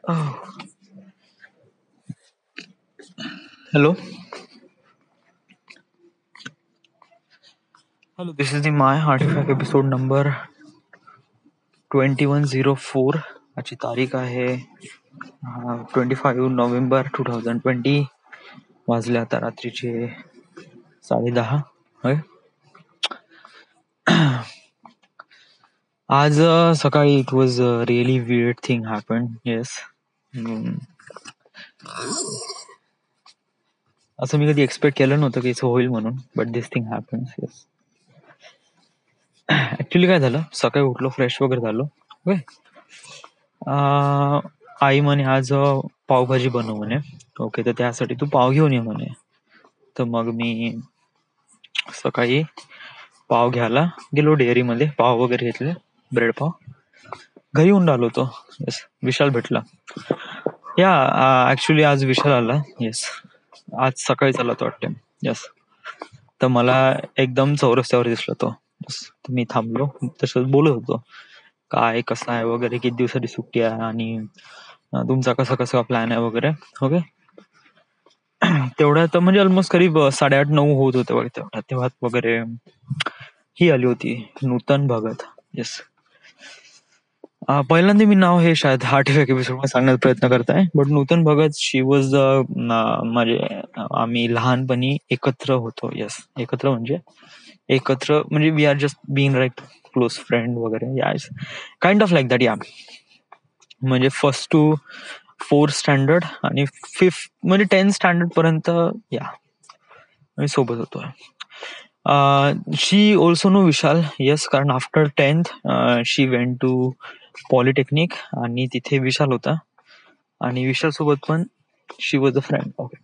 Hello, hello. This is the My Artifact episode number 2104. आजची तारीख आहे 25 नोव्हेंबर 2020. वाजले आता रात्रीचे 10:30. आज सकाळी it was really weird thing happen. Yes, असं मी कधी एक्सपेक्ट केलं नव्हतं की असं होईल म्हणून, but this thing happens. Yes, actually काय झालं, सकाळी उठलो, फ्रेश वगैरे झालो. ओके, आई म्हणे आज पावभाजी बनव म्हणे. ओके, तर त्यासाठी तू पाव घेऊन ये म्हणे. तर मग मी सकाळी पाव घ्यायला गेलो डेअरीमध्ये, पाव वगैरे घेतले, ब्रेड पाव. घरी येऊन राहिलो होतो. येस, विशाल भेटला. या ऍक्च्युली आज विशाल आला. येस, आज सकाळी आला तो वाटते. येस, तर मला एकदम चौरस्त्यावर दिसला तो. तर मी थांबलो, तसंच बोलत होतो, काय कसं आहे वगैरे, किती दिवसाची सुट्टी आहे आणि तुमचा कसा कसा प्लॅन आहे वगैरे. ओके, तेवढ्यात म्हणजे ऑलमोस्ट करीब 8:30-9 होत होते वगैरे. तेव्हा वगैरे ही आली होती, नूतन भगत. येस, पहिल्यांदा मी नाव हे शायद आर्टिफॅक्ट एपिसोड मध्ये सांगण्याचा प्रयत्न करताय. But Nutan Bhagat, she was म्हणजे आम्ही लहानपणी एकत्र होतो. येस, एकत्र म्हणजे we are just being like close friend वगैरे. Yes, kind of like that. या म्हणजे 1st to 4th स्टँडर्ड आणि 5th म्हणजे 10th स्टँडर्ड पर्यंत या आम्ही सोबत होतो. She also know Vishal. Yes, कारण after 10th she went to polytechnic आणि तिथे विशाल होता आणि विशाल सोबत पण she was a friend. Okay,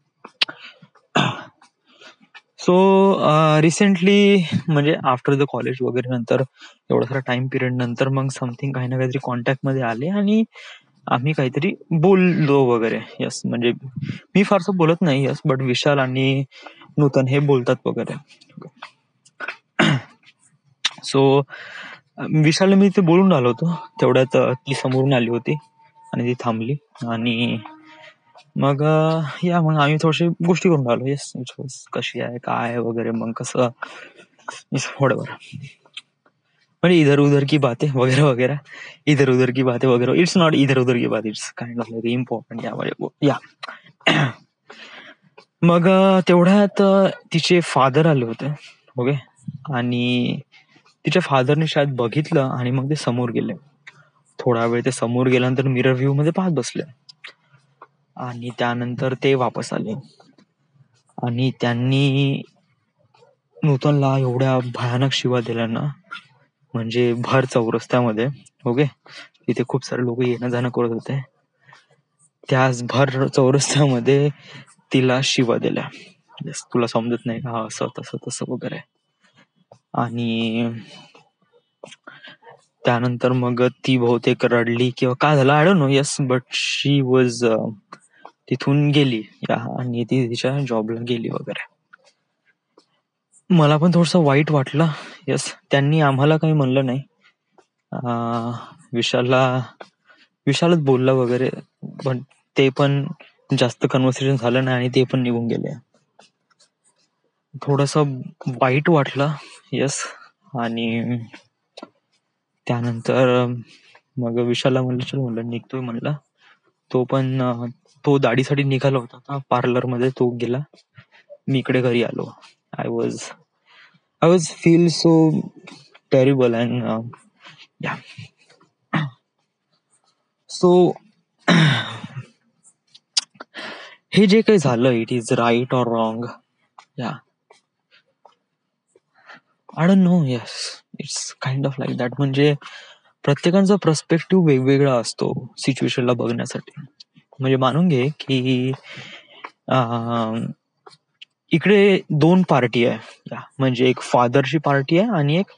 so recently म्हणजे आफ्टर द कॉलेज वगैरे नंतर एवढा सारा टाइम पिरियड नंतर मग समथिंग काही ना काहीतरी कॉन्टॅक्ट मध्ये आले आणि आम्ही काहीतरी बोललो वगैरे. यस, म्हणजे मी फारसं बोलत नाही. यस, बट विशाल आणि नूतन हे बोलतात वगैरे. सो विशालला मी ते बोलून राहिलो होतो, तेवढ्यात ती समोरून आली होती आणि ती थांबली आणि मग मग आम्ही थोडीशी गोष्टी करून राहिलो. येस, कशी आहे काय वगैरे, मग कसं थोडंफार म्हणजे इधर उधर की बातें वगैरे वगैरे. इधर उधर की बातें वगैरे, इट्स नॉट इधर उधर की बात, it's kind of very important. या मग तेवढ्यात तिचे फादर आले होते. ओके, आणि तिच्या फादरने शायद बघितलं आणि मग ते समोर गेले. थोडा वेळ ते समोर गेल्यानंतर मिरर व्ह्यू मध्ये पाहत बसले आणि त्यानंतर ते वापस आले आणि त्यांनी नूतनला एवढ्या भयानक शिवा दिल्या ना, म्हणजे भर चौरस्त्यामध्ये. ओके, तिथे खूप सारे लोक येणं जाणं करत होते. त्याच भर चौरस्त्यामध्ये तिला शिवा दिल्या. तुला समजत नाही का, असं तसं तसं वगैरे. आणि त्यानंतर मग ती बहुतेक रडली किंवा काय झालं, I don't know. Yes, but she was तिथून गेली आणि ती तिच्या जॉबला गेली वगैरे. मला पण थोडस वाईट वाटलं. येस, त्यांनी आम्हाला काही म्हणलं नाही. विशालच बोलला वगैरे, पण ते पण जास्त कन्व्हर्सेशन झालं नाही आणि ते पण निघून गेले. थोडस वाईट वाटलं. येस, आणि त्यानंतर मग विशालला म्हणलं चल, म्हणलं निघतोय म्हणलं. तो पण तो दाढीसाठी निघाला होता पार्लर मध्ये, तो गेला. मी इकडे घरी आलो. I was feel so terrible and yeah. So हे जे काही झालं, it is right or wrong, yeah I don't know. Yes, it's kind of like that. म्हणजे प्रत्येकाचा पर्स्पेक्टिव्ह वेगवेगळा असतो सिच्युएशनला बघण्यासाठी. म्हणजे मानून घे की इकडे 2 पार्टी आहे. म्हणजे एक फादरची पार्टी आहे आणि एक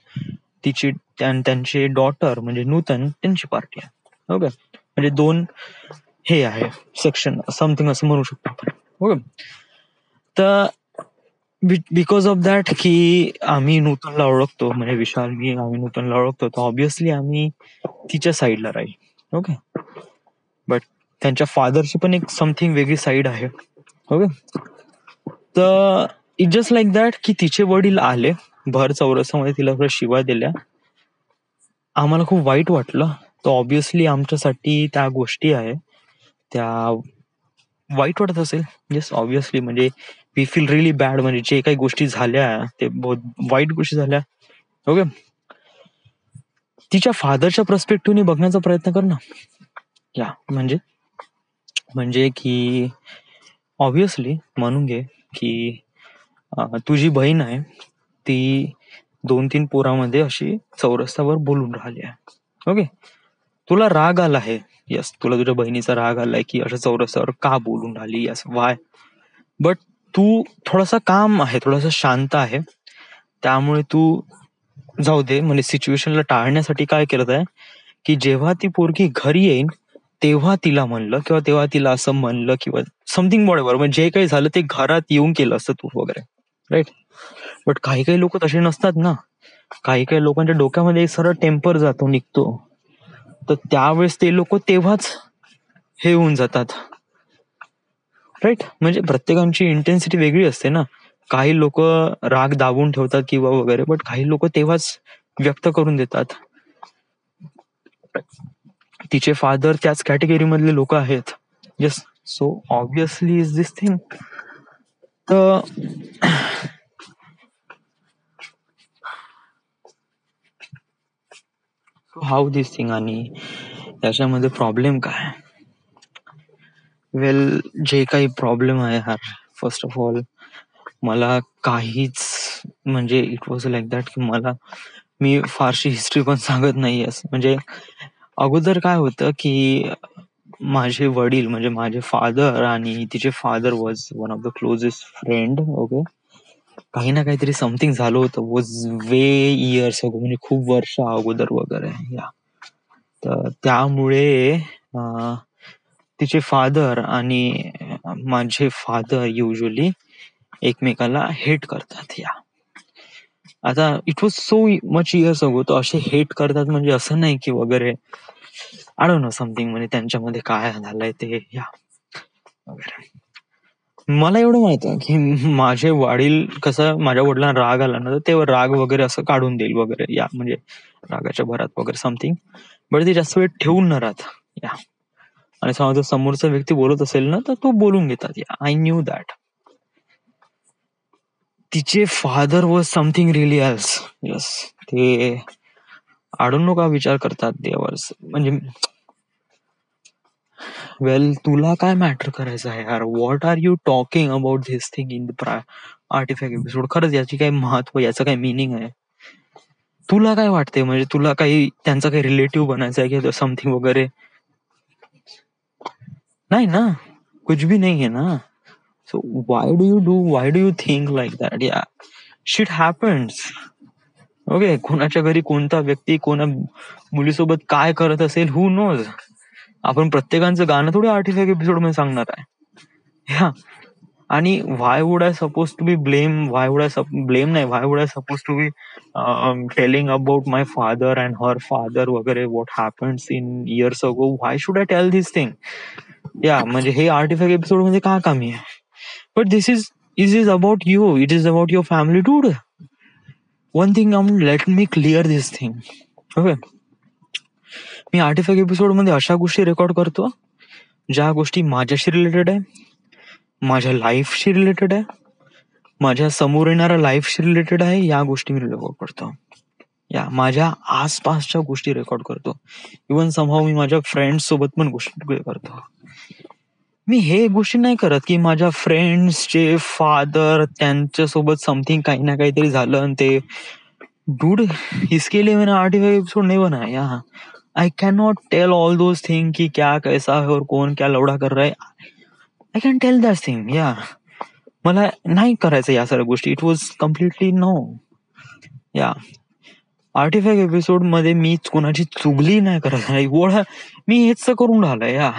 तिची त्यांचे डॉटर म्हणजे नूतन त्यांची पार्टी आहे. ओके, म्हणजे 2 हे आहे सेक्शन, समथिंग असं म्हणू शकतो आपण. ओके, तर बिकॉज ऑफ दॅट की आम्ही नूतनला ओळखतो, म्हणजे विशाल आम्ही नूतनला ओळखतो, तर ऑब्व्हियसली आम्ही तिच्या साईडला राहील. ओके, बट त्यांच्या फादरची पण एक समथिंग वेगळी साईड आहे. ओके, तर इट जस्ट लाईक दॅट की तिचे वडील आले भर चौरसामध्ये, तिला शिवाय दिल्या, आम्हाला खूप वाईट वाटलं. तर ऑब्विसली आमच्यासाठी त्या गोष्टी आहे त्या वाईट वाटत असेल. येस ऑब्विसली, म्हणजे वी फील रिअली बॅड. म्हणजे जे काही गोष्टी झाल्या ते बहुत वाईट गोष्टी झाल्या. ओके, तिच्या फादरच्या पर्स्पेक्टिव्हने बघण्याचा प्रयत्न कर ना. या म्हणजे की ऑब्विसली म्हणून घे की तुझी बहीण आहे ती 2-3 पोरामध्ये अशी चौरस्त्यावर बोलून राहिली आहे. ओके, तुला राग आला आहे. यस, तुला तुझ्या बहिणीचा राग आलाय की अशा चौरस्त्यावर का बोलून राहिली. Yes, Y. बट तू थोडासा काम आहे, थोडासा शांत आहे, त्यामुळे तू जाऊ दे. म्हणजे सिच्युएशनला टाळण्यासाठी काय करत आहे की जेव्हा ती पोरगी घरी येईल तेव्हा तिला म्हणलं किंवा तेव्हा तिला असं म्हणलं किंवा समथिंग वॉटेवर, म्हणजे जे काही झालं ते घरात येऊन केलं असतं तू वगैरे, राईट. बट काही काही लोक तसे नसतात ना. काही काही लोकांच्या डोक्यामध्ये एक सरळ टेम्पर जातो, निघतो, तर त्यावेळेस ते लोक तेव्हाच हे होऊन जातात, राईट. म्हणजे प्रत्येकाची इंटेन्सिटी वेगळी असते ना. काही लोक राग दाबून ठेवतात किंवा वगैरे, बट काही लोक तेव्हाच व्यक्त करून देतात. तिचे फादर त्याच कॅटेगरी मधले लोक आहेत. Yes, so obviously is this thing. तर हाऊ दिस थिंग, आणि त्याच्यामध्ये प्रॉब्लेम काय. वेल, जे काही प्रॉब्लेम आहे यार, फर्स्ट ऑफ ऑल मला काहीच, म्हणजे इट वॉज लाईक दॅट की मी फारशी हिस्ट्री पण सांगत नाही. म्हणजे अगोदर काय होतं की माझे वडील म्हणजे माझे फादर आणि तिचे father was one of the closest friend. Okay, काही ना काहीतरी समथिंग झालं होतं, वॉज वे इयर्स अगो, म्हणजे खूप वर्ष अगोदर वगैरे. या तर त्यामुळे तिचे फादर आणि माझे फादर युजली एकमेकाला हेट करतात. या आता it was so much years ago, तर असे हेट करतात म्हणजे असं नाही की वगैरे आय डोंट नो समथिंग, म्हणजे त्यांच्यामध्ये काय झालंय ते या वगैरे. मला एवढं माहित आहे की माझे वडील कसं, माझ्या वडिलांना राग आला ना तर ते राग वगैरे असं काढून देईल वगैरे, या म्हणजे रागाच्या भरात वगैरे समथिंग, बट ते जास्त वेळ ठेवून न राहत. या आणि समजा समोरचा व्यक्ती बोलत असेल ना तर तो बोलून घेतात. या आय न्यू दॅट. तिचे father was something really else. Yes, ते आय डोंट नो का विचार करतात देवर्स, म्हणजे वेल, तुला काय मॅटर करायचं आहे यार. What are you talking about this thing in the artifact episode. खरंच याची काय महत्व, याचं काय मिनिंग आहे. तुला काय वाटते, म्हणजे तुला काही त्यांचा काही रिलेटिव्ह बनायचं आहे की समथिंग वगैरे. नाही ना, कुछ भी नहीं है ना. So why do you think like that. या शिट हॅपन्स. ओके, कोणाच्या घरी कोणता व्यक्ती कोणा मुलीसोबत काय करत असेल, हू नोज. आपण प्रत्येकाचं गाणं थोडी आर्टिफॅक्ट एपिसोड मध्ये सांगणार आहे. या आणि why would I suppose to be why would I suppose to be telling about my father and her father वगैरे, what happens in years ago. Why should I tell this thing. Yeah म्हणजे हे artefact episode मध्ये का कमी आहे. But this is about you, it is about your family dude. One thing, let me clear this thing. Okay, मी artefact episode मध्ये अशा गोष्टी रेकॉर्ड करतो ज्या गोष्टी माझ्याशी रिलेटेड आहे, माझ्या लाईफशी रिलेटेड आहे, माझ्या समोर येणाऱ्या लाईफशी रिलेटेड आहे. या गोष्टी मी रेकॉर्ड करतो. या माझ्या आसपासच्या गोष्टी रेकॉर्ड करतो. इव्हन समहाव मी माझ्या फ्रेंड्स सोबत पण गोष्टी करतो. मी हे गोष्टी नाही करत की माझ्या फ्रेंड्सचे फादर त्यांच्यासोबत समथिंग काही ना काहीतरी झालं आणि ते डूड इसके लिए मैंने आर्टिफैक्ट एपिसोड नहीं बनाया. यहाँ I can not tell all those thing कि क्या कैसा है और कौन क्या लवडा कर रहा है. I can tell that thing. या मला नाही करायचं या सगळ्या गोष्टी. It was completely no. या आर्टिफॅक्ट एपिसोड मध्ये मी कोणाची चुगली नाही करत. एवढं मी हेच करून राहिलंय. या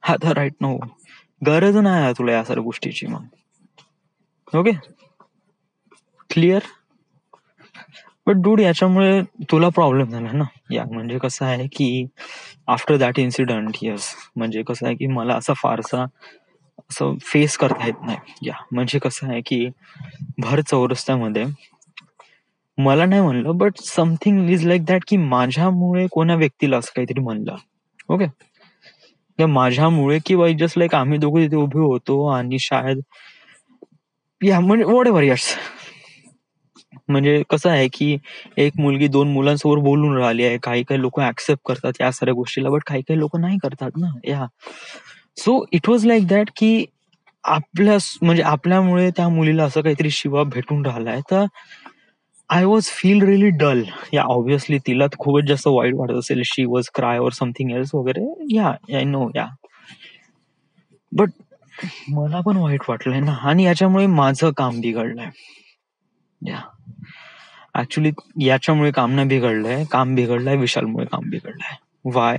आता राईट नो गरज नाही तुला या सगळ्या गोष्टीची. मग ओके, क्लिअर. बट डूड याच्यामुळे तुला प्रॉब्लेम झाला ना. या म्हणजे कसं आहे की आफ्टर दॅट इन्सिडंट येस, म्हणजे कसं आहे की मला असा फारसा असं फेस करता येत नाही. या म्हणजे कसं आहे की भर चौरस्त्यामध्ये मला नाही म्हणलं but something is like that की माझ्यामुळे कोणा व्यक्तीला असं काहीतरी म्हणलं. ओके, या माझ्यामुळे किंवा जस्ट लाईक आम्ही दोघं तिथे उभे होतो आणि शायद या म्हणजे वॉट एव्हर यस, म्हणजे कसं आहे की एक मुलगी दोन मुलांसमोर बोलून राहिली आहे, काही काही लोक ऍक्सेप्ट करतात या सगळ्या गोष्टीला बट काही काही लोक नाही करतात ना. या so it was like that की आपल्या म्हणजे आपल्यामुळे त्या मुलीला असं काहीतरी शिवा भेटून राहिलाय तर I was feel really dull. या ऑब्व्हियसली तिला खूपच जास्त वाईट वाटत असेल, शी वॉज क्राय और समथिंग एल्स वगैरे. या आय नो. या बट मला पण वाईट वाटलंय ना आणि याच्यामुळे माझं काम बिघडलंय. या ऍक्च्युली याच्यामुळे काम नाही बिघडलंय, काम बिघडलंय विशालमुळे काम बिघडलंय. वाय?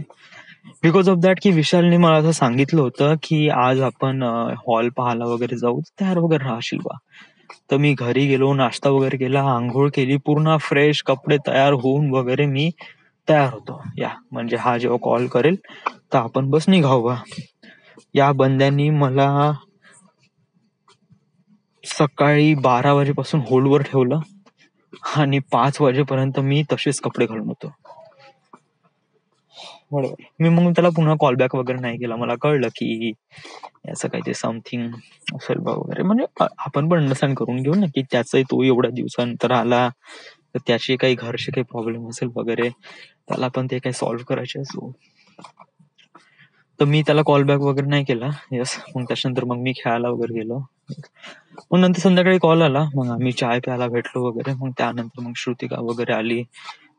बिकॉज ऑफ दॅट की विशालने मला असं सांगितलं होतं की आज आपण हॉल पाहायला वगैरे जाऊ, तयार वगैरे राहशील बा. तर मी घरी गेलो, नाश्ता वगैरे केला, आंघोळ केली, पूर्ण फ्रेश कपडे तयार होऊन वगैरे मी तयार होतो. या म्हणजे हा जेव्हा कॉल करेल तर आपण बस निघाऊ बा. या बंद्यांनी मला सकाळी 12 वाजेपासून होल्डवर ठेवलं आणि 5 वाजेपर्यंत मी तसेच कपडे घालून होतो. बरोबर. मी मग त्याला पुन्हा कॉल बॅक वगैरे नाही केला. मला कळलं की याचं काहीतरी समथिंग असेल बा वगैरे. म्हणजे आपण पण अंडरस्टँड करून घेऊ ना की त्याचाही तो एवढ्या दिवसानंतर आला तर त्याची काही घरचे काही प्रॉब्लेम असेल वगैरे, त्याला पण ते काही सॉल्व्ह करायचे असो. तर मी त्याला कॉल बॅक वगैरे नाही केला. येस. मग त्याच्यानंतर मग मी खेळायला वगैरे गेलो. मग नंतर संध्याकाळी कॉल आला, मग आम्ही चाय प्यायला भेटलो वगैरे. मग त्यानंतर मग श्रुतिका वगैरे आली,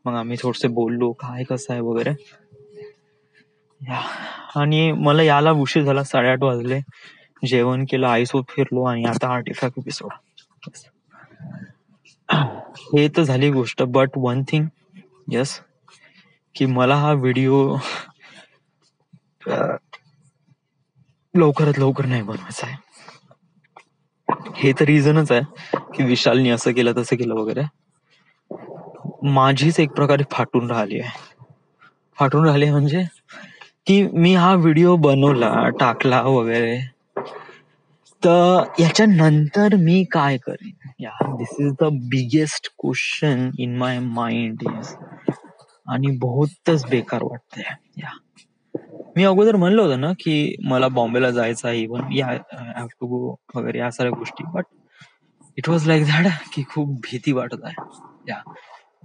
मग आम्ही थोडसे बोललो काय कसं आहे वगैरे. आणि मला याला उशीर झाला, 8:30 वाजले. जेवण केलं, आईसोबत फिरलो आणि आता आर्टिफॅक्ट एपिसोड. हे तर झाली गोष्ट. बट वन थिंग यस, की मला हा व्हिडिओ लवकरात लवकर नाही बनवायचा आहे. हे तर रिझनच आहे की विशालनी असं केलं तसं केलं वगैरे. माझीच एक प्रकारे फाटून राहिली म्हणजे की मी हा व्हिडिओ बनवला, टाकला वगैरे, तर याच्यानंतर मी काय करेन. Yeah this is the biggest question in my mind. आणि बहुतच बेकार वाटतंय. या मी अगोदर म्हणलं होतं ना की मला बॉम्बेला जायचं आहे, इव्हन या हॅव टू गो वगैरे या सगळ्या गोष्टी. But it was like that की खूप भीती वाटत आहे. या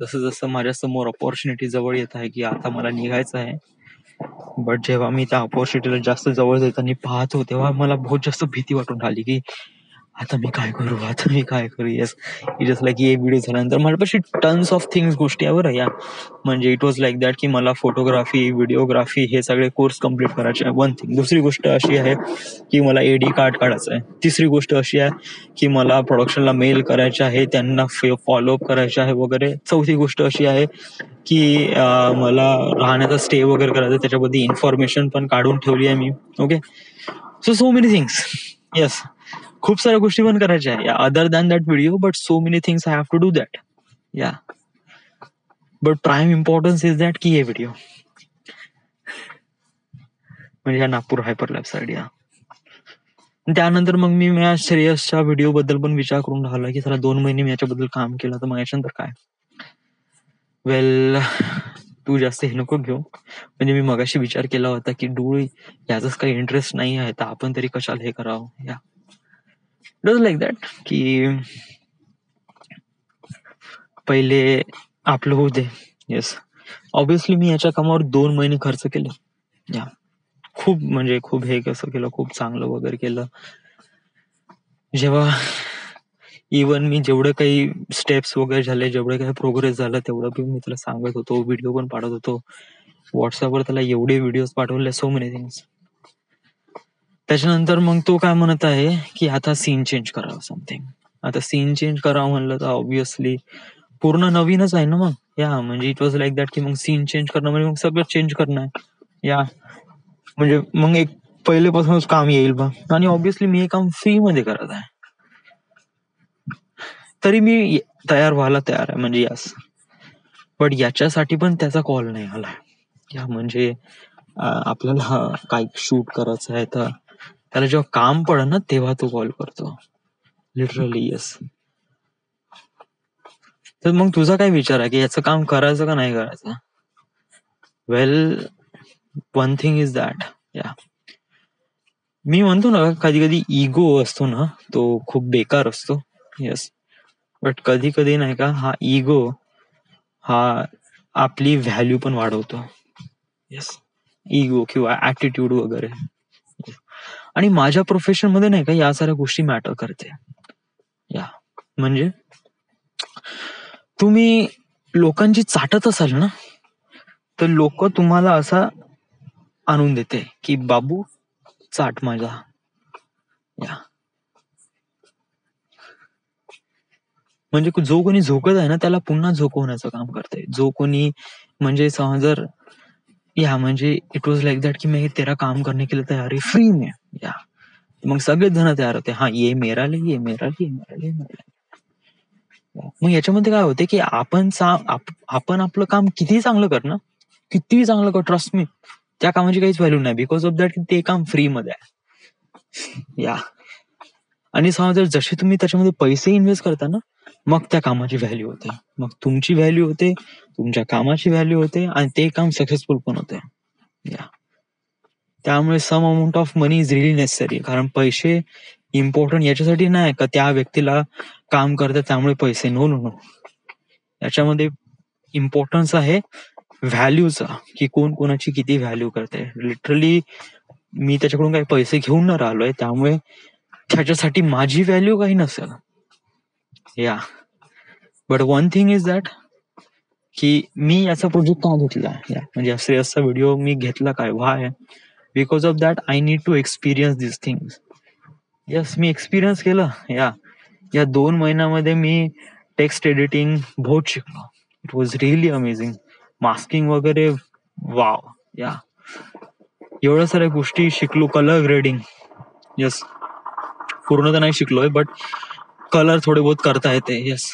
जसं जसं माझ्या समोर ऑपॉर्च्युनिटी जवळ येत आहे की आता मला निघायचं आहे, बट जेव्हा मी त्या ऑपॉर्च्युनिटीला जास्त जवळ येताना पाहतो तेव्हा मला बहुत जास्त भीती वाटून राहिली की आता मी काय करू. येस, जस्ट लाईक हे व्हिडिओ झाल्यानंतर माझ्यापाशी टन्स ऑफ थिंग्स गोष्टी आहे बरं. या म्हणजे इट वॉज लाईक दॅट की मला फोटोग्राफी, व्हिडिओग्राफी हे सगळे कोर्स कम्प्लीट करायचे आहे. One thing. दुसरी गोष्ट अशी आहे की मला एडी कार्ड काढायचं आहे. तिसरी गोष्ट अशी आहे की मला प्रोडक्शनला मेल करायचे आहे, त्यांना फॉलोअप करायचे आहे वगैरे. चौथी गोष्ट अशी आहे की मला राहण्याचा स्टे वगैरे करायचा, त्याच्याबद्दल इन्फॉर्मेशन पण काढून ठेवली आहे मी. Okay, so many things. Yes, खूप साऱ्या गोष्टी पण करायच्या आहे other than that video, but so many things I have to do that. Yeah but prime importance is that की हे व्हिडिओ म्हणजे या नागपूर हायपरलॅब साईड. या त्यानंतर मग मी या श्रेयसच्या व्हिडिओ बद्दल पण विचार करून राहिला की चला 2 महिने मी याच्याबद्दल काम केलं तर मग याच्यानंतर काय. वेल, तू जास्त हे नको घेऊ. म्हणजे मी मगाशी विचार केला होता की डूळ याचाच काही इंटरेस्ट नाही आहे तर आपण तरी कशाला हे करावं. या डज लाईक दॅट की पहिले आपलं होऊ दे. येस, ऑब्विसली मी याच्या कामावर 2 महिने खर्च केले. या खूप म्हणजे खूप हे कसं केलं, खूप चांगलं वगैरे केलं. जेव्हा इवन मी जेवढं काही स्टेप्स वगैरे झाले, जेवढं काही प्रोग्रेस झालं तेवढं मी तुला सांगत होतो, व्हिडिओ पण पाठवत होतो. व्हॉट्सअपवर त्याला एवढे व्हिडिओ पाठवले, सो मेनी थिंग्स. त्याच्यानंतर मग तो काय म्हणत आहे की आता सीन चेंज करावं समथिंग. आता सीन चेंज करावं म्हणलं तर ऑब्व्हियसली पूर्ण नवीनच आहे ना मग. या म्हणजे इट वॉज लाईक दॅट की मग सीन चेंज करणं म्हणजे मग सगळं चेंज करणं आहे. या म्हणजे मग एक पहिलेपासूनच काम येईल बा. आणि ऑब्व्हियसली मी हे काम फ्री मध्ये करत आहे, तरी मी तयार व्हायला तयार आहे. म्हणजे यस, पण याच्यासाठी पण त्याचा कॉल नाही आला. या म्हणजे आपल्याला काही शूट करायचं आहे तर त्याला जेव्हा काम पडेल ना तेव्हा तो कॉल करतो. Literally yes. तर मग तुझा काय विचार आहे की याचं काम करायचं का नाही करायचं? वेल, वन थिंग इज दॅट, या मी म्हणतो ना कधी कधी इगो असतो ना तो खूप बेकार असतो. येस. बट कधी कधी नाही का हा इगो हा आपली व्हॅल्यू पण वाढवतो. येस. इगो किंवा ऍटिट्यूड वगैरे. आणि माझ्या प्रोफेशन मध्ये नाही का या साऱ्या गोष्टी मॅटर करते. या म्हणजे तुम्ही लोकांची चाटत असाल ना तर लोक तुम्हाला असा आणून देते की बाबू चाट माझा. या म्हणजे जो कोणी झोकत आहे ना त्याला पुन्हा झोकवण्याचं काम करते. जो कोणी म्हणजे जर या म्हणजे इट वॉज लाईक दॅट की मैं तेरा काम करने के लिए तैयार है फ्री में. या मग सगळेच जण तयार होते. हा ये मेरा ले, ये मेरा ले, ये मेरा ले, ये मेरा ले. मग याच्यामध्ये काय होते की आपण आपलं काम किती चांगलं कर ना, किती चांगलं कर, ट्रस्ट मी, त्या कामाची काहीच व्हॅल्यू नाही. बिकॉज ऑफ दॅट ते काम फ्री मध्ये आहे. या आणि जर जसे तुम्ही त्याच्यामध्ये पैसे इन्व्हेस्ट करता ना मग त्या कामाची व्हॅल्यू होते. मग तुमची व्हॅल्यू होते, तुमच्या कामाची व्हॅल्यू होते आणि ते काम सक्सेसफुल पण होते. या त्यामुळे some amount of money is really necessary. कारण पैसे इम्पॉर्टंट याच्यासाठी नाही का त्या व्यक्तीला काम करतात त्यामुळे पैसे. No no no. याच्यामध्ये इम्पॉर्टन्स आहे व्हॅल्यूचा की कोण कोणाची किती व्हॅल्यू करते. लिटरली मी त्याच्याकडून काही पैसे घेऊन न राहिलोय त्यामुळे त्याच्यासाठी माझी व्हॅल्यू काही नसेल. या but one thing is that की मी याचा प्रोजेक्ट का घेतला, म्हणजे श्रेयसचा व्हिडिओ मी घेतला काय, why, because of that I need to experience this things. Yes, मी एक्सपिरियन्स केलं. या 2 महिन्यामध्ये मी टेक्स्ट एडिटिंग बहुत शिकलो. It was really amazing. Masking वगैरे वाव. या एवढ्या साऱ्या गोष्टी शिकलो. कलर ग्रेडिंग, यस, पूर्ण तर नाही शिकलोय बट कलर थोडे बहुत करता येते. Yes,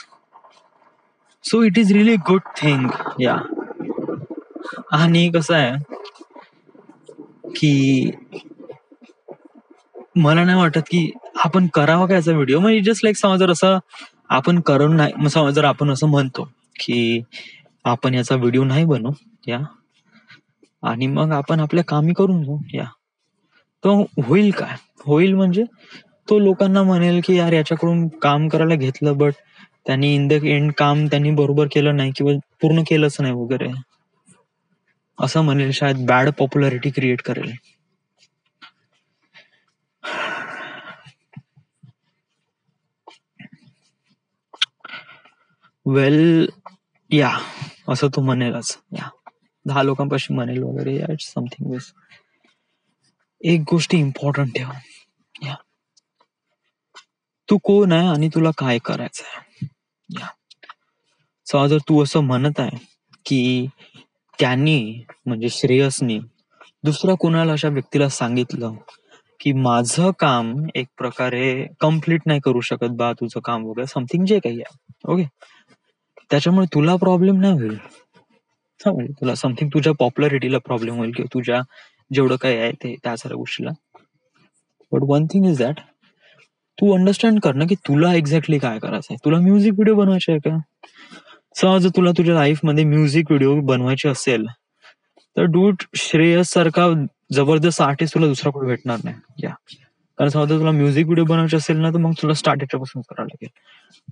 so it is really good thing. या आणि कसं आहे की मला नाही वाटत की आपण करावा काय याचा व्हिडिओ. म्हणजे जस्ट लाईक समज जर असं आपण करून नाही, समज जर आपण असं म्हणतो की आपण याचा व्हिडिओ नाही बनवू या आणि मग आपण आपल्या कामी करून जाऊ या, तो होईल काय? होईल म्हणजे तो लोकांना म्हणेल की यार याच्याकडून काम करायला घेतलं बट त्यांनी इन द एंड काम त्यांनी बरोबर केलं नाही किंवा पूर्ण केलंच नाही वगैरे असं म्हणेल. शायद बॅड पॉप्युलॅरिटी क्रिएट करेल. वेल या असं तो म्हणेलच. या 10 लोकांपाशी म्हणेल वगैरे. या इट्स समथिंग वेस. एक गोष्ट इम्पॉर्टंट ठेव. या तू कोण आहे आणि तुला काय करायचं आहे. या जर तू असं म्हणत आहे की त्यांनी म्हणजे श्रेयसनी दुसऱ्या कोणाला अशा व्यक्तीला सांगितलं की माझं काम एक प्रकारे कम्प्लीट नाही करू शकत बा तुझं काम वगैरे समथिंग जे काही आहे, ओके, त्याच्यामुळे तुला प्रॉब्लेम नाही होईल. म्हणजे तुला समथिंग तुझ्या पॉप्युलॅरिटीला प्रॉब्लेम होईल किंवा तुझ्या जेवढं काही आहे ते त्या साऱ्या गोष्टीला. But one thing is that तू अंडरस्टँड कर ना की तुला एक्झॅक्टली काय करायचं आहे. तुला म्युझिक व्हिडिओ बनवायचे आहे का? समज तुला तुझ्या लाईफ मध्ये म्युझिक व्हिडिओ बनवायचे असेल तर डूट श्रेयस सारखा जबरदस्त आर्टिस्ट तुला दुसरा कोणी भेटणार नाही. या कारण समजा तुला म्युझिक व्हिडिओ बनवायचे असेल ना तर मग तुला स्टार्ट याच्यापासून करावं लागेल.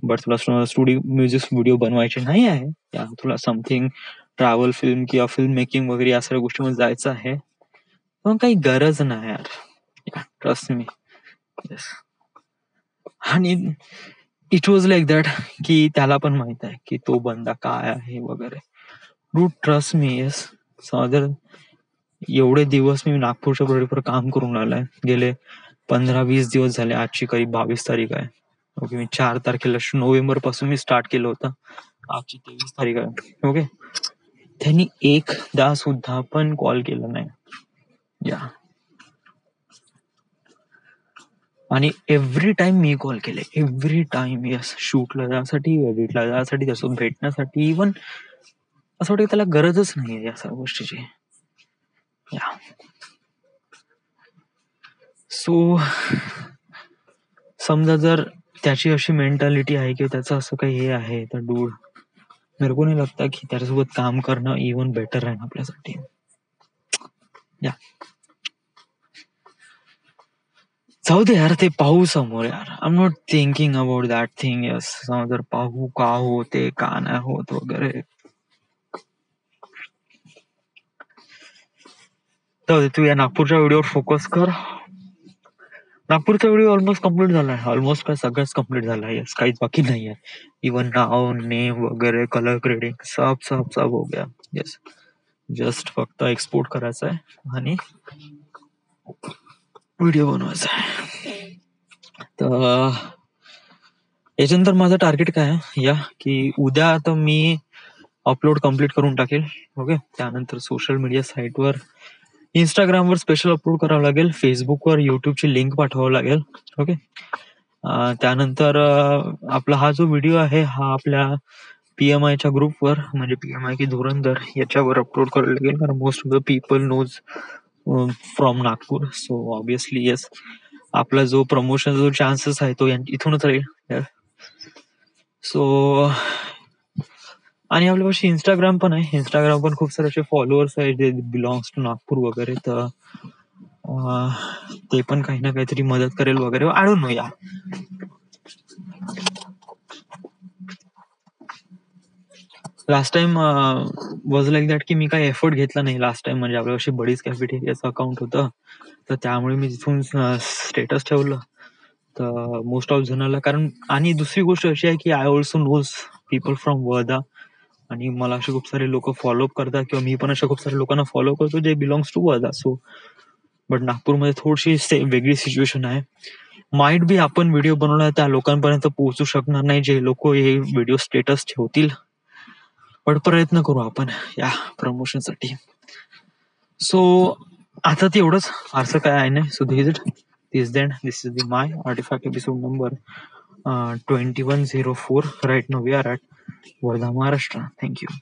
बट तुला स्टुडिओ म्युझिक व्हिडिओ बनवायचे नाही आहे, या तुला समथिंग ट्रॅव्हल फिल्म किंवा फिल्म मेकिंग वगैरे या सगळ्या गोष्टीमध्ये जायचं आहे, पण काही गरज नाही यार. Trust me. येस. आणि इट वॉज लाईक दॅट की त्याला पण माहित आहे की तो बंदा काय आहे वगैरे. Do trust me. येस. जर एवढे दिवस मी नागपूरच्या प्रोजेक्टवर काम करून राहिलाय, गेले 15-20 दिवस झाले. आजची काही 22 तारीख आहे. ओके, मी 4 तारखेला नोव्हेंबर पासून मी स्टार्ट केलं होतं. आजची 23 तारीख आहे. ओके, त्यांनी एकदा सुद्धा पण कॉल केला नाही. या आणि एव्हरी टाइम मी कॉल केले. Every time. यस, शूटला जाण्यासाठी, एडिटला जाण्यासाठी, त्यासोबत भेटण्यासाठी, इव्हन असं वाटतं त्याला गरजच नाहीये या सर्व गोष्टीची. सो समजा जर त्याची अशी मेंटॅलिटी आहे की त्याचं असं काही हे आहे, तर डूड मेरे को नाही लगता की त्याच्यासोबत काम करणं इवन बेटर आहे आपल्यासाठी. या जाऊ दे यार, ते पाहू समोर यार. I am not thinking about that thing. Yes, जर पाहू का होते का नाही होत वगैरे. जाऊ दे, तू या नागपूरच्या व्हिडिओवर फोकस कर. नागपूरचा व्हिडिओ ऑलमोस्ट कम्प्लीट झालाय. ऑलमोस्ट काय सगळंच कम्प्लीट झालाय. यस, काहीच बाकी नाही आहे. इवन नाव, नेम वगैरे, कलर ग्रेडिंग सब सब सब हो गया. यस, जस्ट फक्त एक्सपोर्ट करायचं आहे आणि व्हिडिओ बनवायचा आहे. तर याच्यानंतर माझं टार्गेट काय आहे या की उद्या आता मी अपलोड कम्प्लीट करून टाकेल. ओके, त्यानंतर सोशल मीडिया साईटवर, इंस्टाग्रामवर स्पेशल अपलोड करावं लागेल, फेसबुकवर युट्यूबची लिंक पाठवावं लागेल. ओके, त्यानंतर आपला हा जो व्हिडिओ आहे हा आपल्या PMIच्या ग्रुपवर, म्हणजे PMI की धुरंधर याच्यावर अपलोड करावं लागेल, कारण most of the people knows from Nagpur. So obviously yes, आपला जो प्रमोशन जो चान्सेस आहे तो इथूनच राहील. सो आणि आपल्यापाशी इंस्टाग्राम पण आहे. इंस्टाग्राम पण खूप सारे असे फॉलोअर्स आहेत जे बिलॉंग्स टू नागपूर वगैरे, तर ते पण काही ना काहीतरी मदत करेल वगैरे. आय डोंट नो या. Last time was like that की मी काही एफर्ट घेतला नाही लास्ट टाइम. म्हणजे आपल्यापाशी बडीच कॅफेटेरियाचं अकाउंट होतं, तर त्यामुळे मी तिथून स्टेटस ठेवलं. तर मोस्ट ऑफ जणाला, कारण आणि दुसरी गोष्ट अशी आहे की I also knows people from Wardha, आणि मला असे खूप सारे लोक फॉलोअप करतात, किंवा मी पण अशा खूप सारे लोकांना फॉलो करतो जे belongs to Wardha. So but नागपूरमध्ये थोडीशी वेगळी सिच्युएशन आहे. माइट बी आपण व्हिडिओ बनवला त्या लोकांपर्यंत पोहोचू शकणार नाही जे लोक हे व्हिडिओ स्टेटस ठेवतील, पण प्रयत्न करू आपण या प्रमोशनसाठी. सो आता तेवढंच, फारसं काय आहे नाही. So this is the my artifact episode number 2104. Right now we are at Wardha, Maharashtra. Thank you.